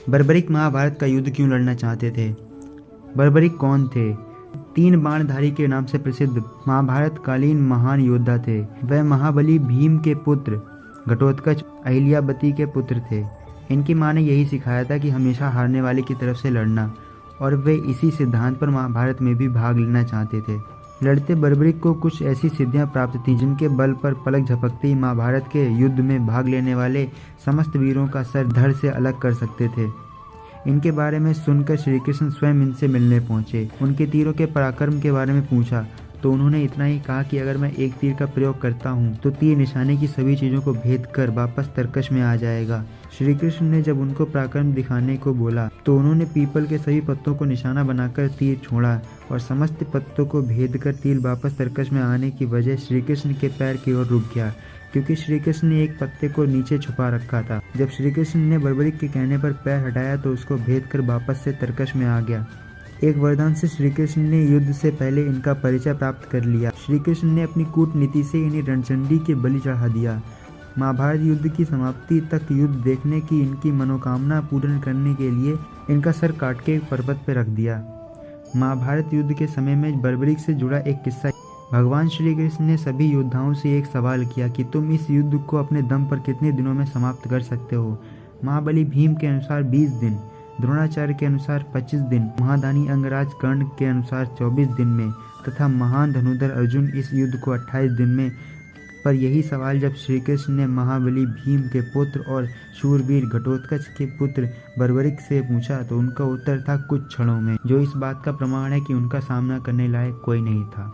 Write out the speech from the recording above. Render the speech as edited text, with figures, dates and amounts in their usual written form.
बर्बरिक महाभारत का युद्ध क्यों लड़ना चाहते थे? बर्बरिक कौन थे? 3 बाणधारी के नाम से प्रसिद्ध महाभारत कालीन महान योद्धा थे। वह महाबली भीम के पुत्र घटोत्कच अहिल्यावती के पुत्र थे। इनकी मां ने यही सिखाया था कि हमेशा हारने वाले की तरफ से लड़ना, और वे इसी सिद्धांत पर महाभारत में भी भाग लेना चाहते थे। लड़ते बर्बरिक को कुछ ऐसी सिद्धियां प्राप्त थीं जिनके बल पर पलक झपकते ही महाभारत के युद्ध में भाग लेने वाले समस्त वीरों का सर धड़ से अलग कर सकते थे। इनके बारे में सुनकर श्री कृष्ण स्वयं इनसे मिलने पहुंचे। उनके तीरों के पराक्रम के बारे में पूछा तो उन्होंने इतना ही कहा कि अगर मैं एक तीर का प्रयोग करता हूं तो तीर निशाने की सभी चीज़ों को भेद कर वापस तरकश में आ जाएगा। श्री कृष्ण ने जब उनको पराक्रम दिखाने को बोला तो उन्होंने पीपल के सभी पत्तों को निशाना बनाकर तीर छोड़ा और समस्त पत्तों को भेद कर तीर वापस तरकश में आने की वजह श्री कृष्ण के पैर की ओर रुक गया, क्योंकि श्री कृष्ण ने एक पत्ते को नीचे छुपा रखा था। जब श्री कृष्ण ने बर्बरिक के कहने पर पैर हटाया तो उसको भेद कर वापस से तरकश में आ गया। एक वरदान से श्री कृष्ण ने युद्ध से पहले इनका परिचय प्राप्त कर लिया। श्री कृष्ण ने अपनी कूटनीति से इन्हें रणचंडी के बलि चढ़ा दिया। महाभारत युद्ध की समाप्ति तक युद्ध देखने की इनकी मनोकामना पूर्ण करने के लिए इनका सर काट के पर्वत पर रख दिया। महाभारत युद्ध के समय में बर्बरिक से जुड़ा एक किस्सा। भगवान श्री कृष्ण ने सभी योद्धाओं से एक सवाल किया कि तुम इस युद्ध को अपने दम पर कितने दिनों में समाप्त कर सकते हो। महाबली भीम के अनुसार 20 दिन, द्रोणाचार्य के अनुसार 25 दिन, महादानी अंगराज कर्ण के अनुसार 24 दिन में तथा महान धनुर्धर अर्जुन इस युद्ध को 28 दिन में। पर यही सवाल जब श्री कृष्ण ने महाबली भीम के पुत्र और शूरवीर घटोत्कच के पुत्र बर्बरिक से पूछा तो उनका उत्तर था कुछ क्षणों में, जो इस बात का प्रमाण है कि उनका सामना करने लायक कोई नहीं था।